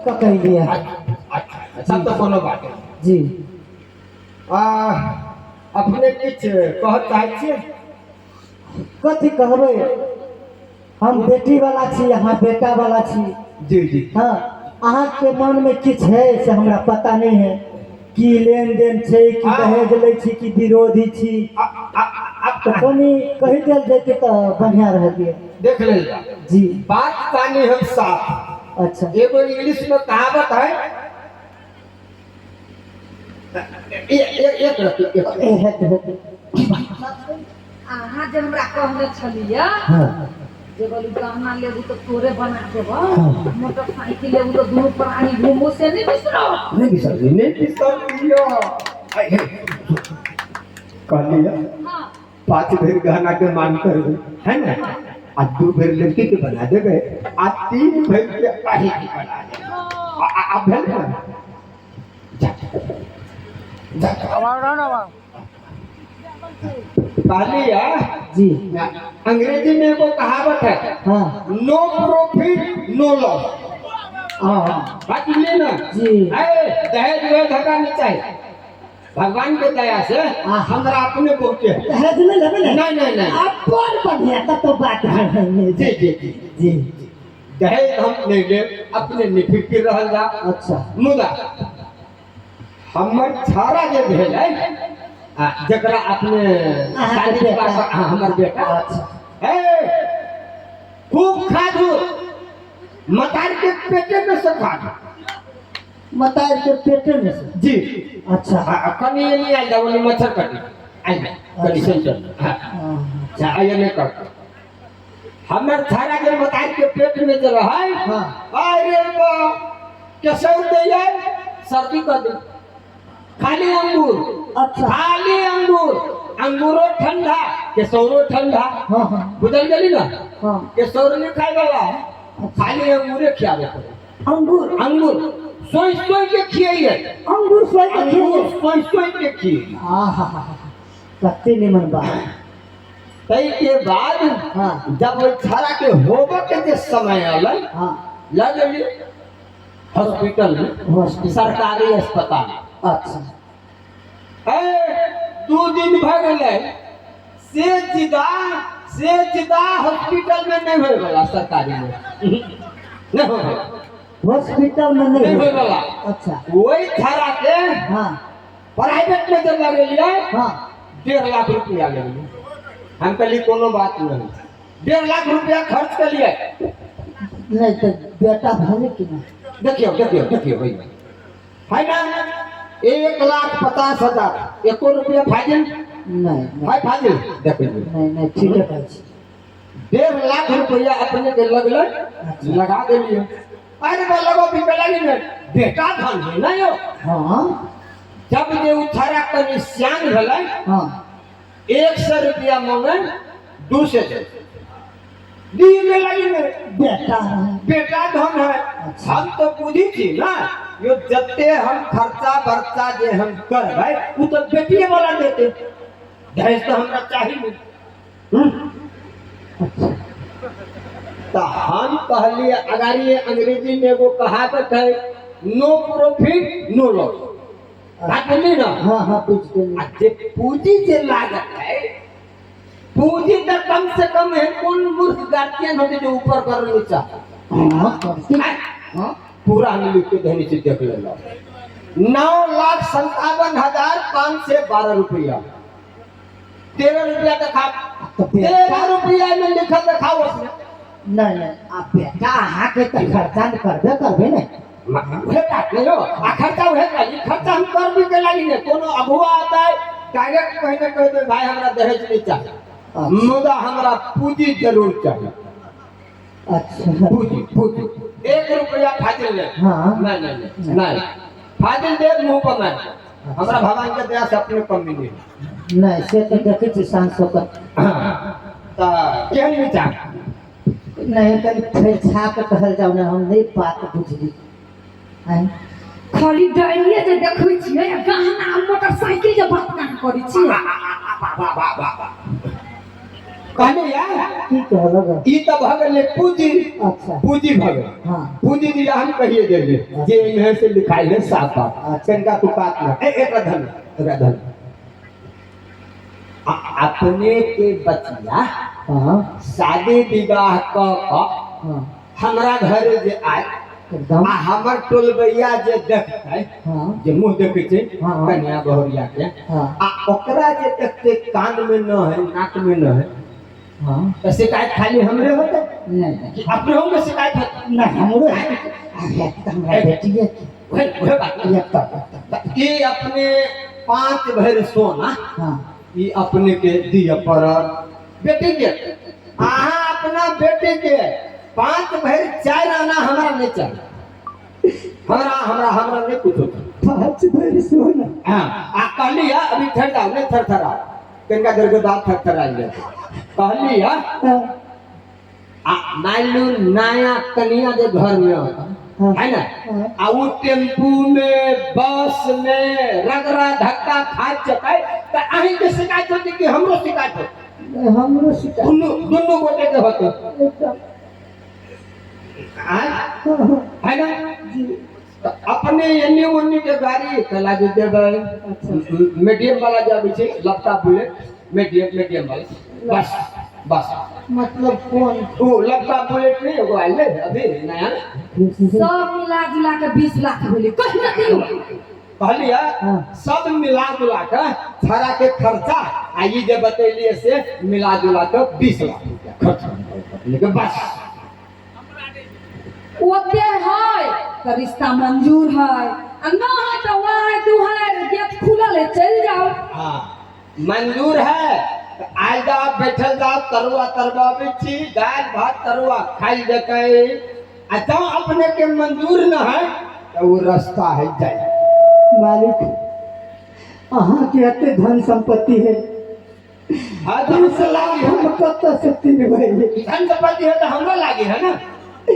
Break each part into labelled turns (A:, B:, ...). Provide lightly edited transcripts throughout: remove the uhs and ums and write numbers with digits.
A: का कह लिया
B: सब तो कोनो बात है
A: जी।
B: अपने किछ कह चाहे छियै
A: कथी कहबे, हम बेटी वाला छी, अहाँ बेटा वाला छी।
B: जी जी
A: हाँ, अहाँ के मन में किछ है से हमरा पता नहीं है कि लेन देन छै कि दहेज ले छी कि विरोधी छी। तो कनी कही देल जेते तो बढ़िया रहतिए।
B: देख ले
A: जी
B: बात पानी हम साफ।
A: अच्छा
B: एगो इंग्लिश में कहावत है
C: अहाँ जे हमरा कहले छलिए जे बोली गहना लेबू तो तोरे बना देब, मोटरसाइकिल लेबू तो दुनू प्राणी घूमू, से नहीं बिसरो।
B: नहीं बिसरियो कहलिए
C: हाँ
B: 5 बेर गहना के मांग कर है ना, आ 2 बेर लड़की के बना देबे, आ 3 बेर के काहे के बना देबे। अब भेल ना कहलिए
A: जी
B: अंग्रेजी में एगो कहावत है
A: हाँ
B: नो प्रॉफिट नो लॉस।
A: हाँ
B: बात सुनिए ना
A: जी।
B: दहेज वे धक्का नहीं चाहिए, भगवान के दया से हमरा अपने पहुंचे है।
A: दहेज में लेबे
B: नहीं नहीं नहीं
A: आप बहुत बढ़िया तब तो बात है।
B: जी जी जी
A: जी
B: दहेज हम नहीं ले, अपने निफिक्र रहल जा।
A: अच्छा
B: मुदा हमर छाड़ा जे भेल है जकरा अपने शादी के बाद हमर बेटा खूब खादू मतार के पेटे में से खादू
A: मतार के पेटे में से
B: जी।
A: अच्छा
B: कनी ये नहीं आइल वो मच्छर कटी आइल कनी सेंटर हां आइए नहीं कर हमर छाड़ा के मतार के पेट में जो रहा
A: हाँ
B: अरे बा कैसे उठे सर्दी कर दे खाली अंगूर।
A: अच्छा
B: खाली अंगूर, अंगूरो ठंडा केसौरो ठंडा।
A: हाँ हाँ
B: बुझल गेली ना
A: हाँ
B: केसौर नहीं खाए वाला खाली अंगूरे खियावे पड़े।
A: अंगूर
B: अंगूर सोई सोई के खियाइए,
A: अंगूर सोई के
B: अंगूर सोई सोई के खियाइए।
A: आहा कत्ते निमन बात।
B: तई के बाद
A: हाँ
B: जब वो छाड़ा के होबे के जे समय आलन
A: हाँ
B: लगली हॉस्पिटल में सरकारी अस्पताल।
A: अच्छा
B: 2 दिन भर गए से जिदा हॉस्पिटल में नहीं होए वाला, सरकारी में नहीं होए
A: हॉस्पिटल में
B: नहीं
A: नहीं
B: होए वाला।
A: अच्छा
B: वही थारा के
A: हाँ
B: प्राइवेट में जब लगलिए
A: हाँ
B: 1.5 लाख रुपया लगलिए। हम कहली कोनो बात नहीं, 1.5 लाख रुपया खर्च कर लिए।
A: नहीं तो बेटा भेले कि नहीं।
B: देखियो देखियो देखियो भाई है ना 1,50,000 एको रुपया फाजिल
A: नहीं
B: भाई फाजिल देखिए
A: नहीं ठीक है भाई।
B: 1.5 लाख रुपया अपने के लगल लगा देलिए। अरे वो लगो भी लगी ने बेटा धन है ना यो।
A: हाँ
B: जब जे उठारा कनी सियान भेलै
A: हाँ
B: 100 रुपया मांगे 200 दे दी में लगी ने
A: बेटा
B: बेटा धन है। हम तो बुझी थी ना यो जत्ते हम खर्चा बर्चा जे हम करबै उ तो बेटिए वाला देते, दहेज तो हमरा चाहिए। तो हम कहलिए अगर ये अंग्रेजी में वो कहावत है नो प्रॉफिट नो लॉस। बात नहीं ना
A: हाँ हाँ पूछ के
B: जे पूंजी जे लागत है पूंजी तो कम से कम है। कौन मूर्ख गार्जियन होते जो ऊपर कर नीचा
A: हाँ
B: पूरा हम लिख के देने से देख लेना 9,57,512 रुपया 13 रुपया दिखा 13 रुपया में लिखा दिखाओ उसमें।
A: नहीं आप बेटा अहाँ के तो खर्चा करबे नहीं
B: बेटा नहीं हो खर्चा है खर्चा हम कर भी के लगी नहीं। कोनो अगुआ आता है डायरेक्ट कहने कहते भाई हमरा दहेज नहीं चाहिए, मुदा हमरा पूंजी जरूर चाहिए।
A: अच्छा
B: पूंजी पूंजी 1 रुपया फाजिल ले।
A: हाँ
B: नहीं फाजिल दे मुंह पर नहीं। हमरा भगवान के दया से अपने कमी नहीं
A: नहीं से तो देखे छी सांसो का
B: तो केहन नहीं चाह
A: नहीं कल फिर छाप कहल जाओ ना हम नहीं बात बुझली हैं।
C: खाली डायरिया जे देखै छियै गहना मोटरसाइकिल जे बात करै छियै
B: कहले यार
A: की कहलक
B: ई त भगले पूजी
A: अच्छा
B: पूजी भगल
A: हाँ
B: पूजी जी हम कहिए देले जे इन्हें से लिखाई है साफ बात कनका तू काट ना एक धन अपने के बचिया
A: हाँ
B: शादी विवाह क
A: हाँ
B: हमरा घर जे आए
A: एकदम
B: आ हमर टोलबैया जे देखतै
A: हाँ
B: जे मुंह देखै छै
A: हाँ, हाँ।
B: कन्या बहुरिया के
A: हाँ
B: आ ओकरा जे देखते कान में न है नाक में न है
A: हाँ
B: तो शिकायत खाली हमरे होते
A: नहीं
B: कि अपने हो में शिकायत होते
A: नहीं हमरो हमरा बेटिए की
B: वह बात
A: ये तब
B: ये अपने 5 भर सोना
A: हाँ
B: ये अपने के दिया पर बेटी के आहा अपना बेटी के 5 भर 4 आना हमारा नहीं चाहिए हमरा नहीं कुछ होता
A: 5 भर सोना
B: हाँ आ कहली है अभी ठंडा नहीं थरथरा कनका देर के बाद थरथराई ले कहली है
A: हाँ
B: आ मानलू नया कन्या जे घर में होता है ना आ वो टेम्पू में बस में रगड़ा धक्का खा चुका तो अहीं के शिकायत होती कि हमरो शिकायत होती
A: हमरो शिकायत
B: दोनों गोटे के होते
A: एकदम
B: है ना तो अपने एन्नी उन्नी के गाड़ी कला जो देवे मीडियम वाला जब छे लपटा बुलेट मीडियम वाला बस
A: मतलब कौन
B: वो लपटा बुलेट नहीं एगो आइले अभी नया
C: सब मिला जुला के 20 लाख बोले कहीं ना दियो
B: कहलिए सब मिला जुला के छड़ा के खर्चा आ ये जे बतैलिए से मिला जुला के 20 लाख रुपया खर्चा लेकिन बस
C: ओते है तो रिश्ता मंजूर है आ ना है तो वहां दुहार गेट खुलल है चल जाओ
B: हाँ मंजूर है आइ जाओ बैठल जाओ तरुआ तरबाबे छी दाल भात तरुआ खाई देखे आ जब अपने के मंजूर न है तो वो रास्ता है जाए
A: मालिक अहाँ के एते धन संपत्ति है
B: हाँ
A: धन से लाभ हम कत से तीन भाई
B: धन संपत्ति है तो हमरो लागे है ना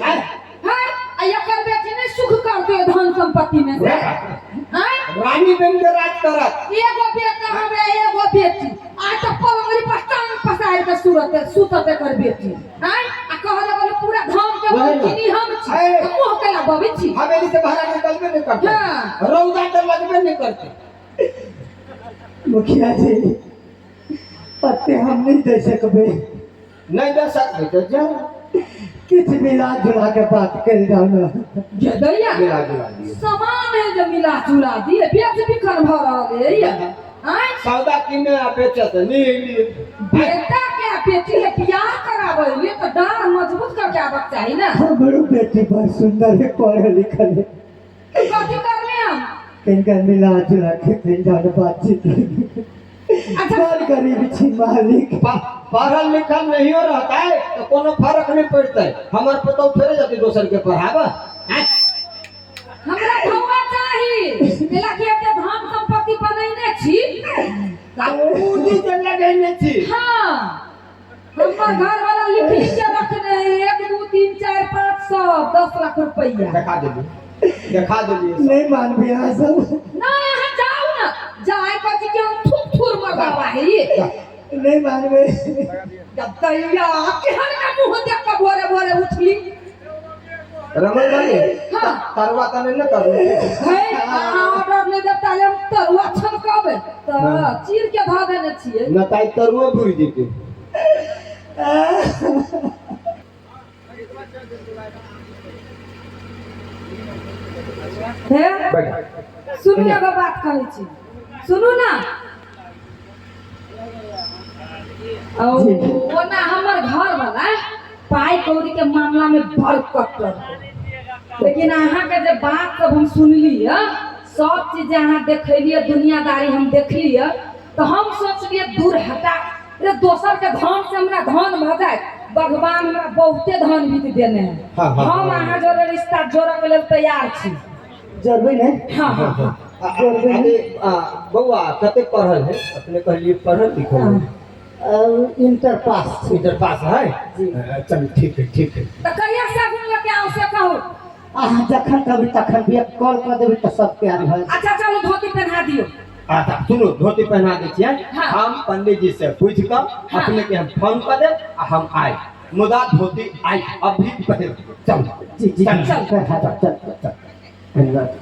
B: हैं?
C: है एकर बेटी ने सुख करते है धन संपत्ति में से हैं
B: रानी बन के राज करत
C: एगो बेटा हमरा एगो बेटी आ तो पलंगरी पस्तान पसार के सुतत कर बेटी हैं आ कहले बोले पूरा धाम के बंकिनी हम छी मुंह के लगबे छी
B: हवेली से बाहर निकलबे नहीं करते
C: हाँ।
B: रौदा तो लगबे नहीं करते
A: मुखिया जी पत्ते हम नहीं दे सकबे
B: नहीं दे सकते तो जा
A: किछ मिला जुला के बात कर जाओ ना
C: जदैया
B: मिला जुला दिए
C: सामान है जो मिला जुला दिए बेच बिखर भरा ले हैं
B: सौदा किने आ बेचत नहीं
C: बेटा के बेटी के बियाह करावे ले तो डार मजबूत करके आबक चाहिए ना
A: हमरो बेटी बहुत सुंदर है पढ़े लिखल है
C: कथी करले हम
A: कहीं मिला जुला के कहीं जाने बातचीत
C: अच्छा
A: बहुत गरीब छी मालिक
B: पढ़ल लिखल नहीं हो रहता है तो कोनो फर्क नहीं पड़ता है हमार पतो फेरे जाती दोसर के पढ़ावा
C: हमरा धौवा चाही मेला के एते धान संपत्ति बनैने छी
B: पूंजी जे लगैने छी
C: हां हमर घर वाला लिख के रखने है 1 2 3 4 5 10 लाख रुपया
B: देखा देलिए
A: नहीं मानबे यहाँ सब
C: ना यहाँ जाओ ना जाए कथी के हम थुर मगावा है ये
A: नहीं मानबे
C: जब तैया केहन का मुंह देख के बोरे बोरे उठली
B: रमन भाई
C: हाँ।
B: तरवा तने न कर
C: है ऑर्डर नहीं देता ले तरुआ छमकावे तो चीर के धा देने छिए
B: न ताई तरुआ बुरी देते
C: है सुनू एगो बात कहै छी सुनू ना ओ ना हमर घर वाला पाई कौड़ी के मामला में बड़ कट्टर है लेकिन अहाँ के जे बात सब हम सुनली है सब चीज अहाँ देखलिए दुनियादारी हम देखलिए तो हम सोचलिए दूर हटा रे दोसर के धन से हमरा धन भजाए भगवान हमरा बहुते धन बीत देने हैं हम अहाँ जोड़े रिश्ता जोड़े के लिए तैयार छी
A: जरूरी नहीं
C: हाँ हाँ हाँ
B: अरे बउआ कते पढ़ल है अपने कहलिए पढ़ल लिखल है
A: इंटर पास
B: इधर पास है चल ठीक है
C: तो कहिया साबुन लेके आओ से कहू
A: जखन कभी तखन भी कॉल कर देबी तो सब प्यार है
C: अच्छा चलो धोती पहना दियो
B: अच्छा सुनो धोती पहना दे छियै
C: हाँ।
B: हम पंडित जी से पूछ कर अपने के हम फोन कर दे आ हम आए मुदा धोती आई अभी पहले चल
A: जी जी
B: चल
A: चल चल चल
B: धन्यवाद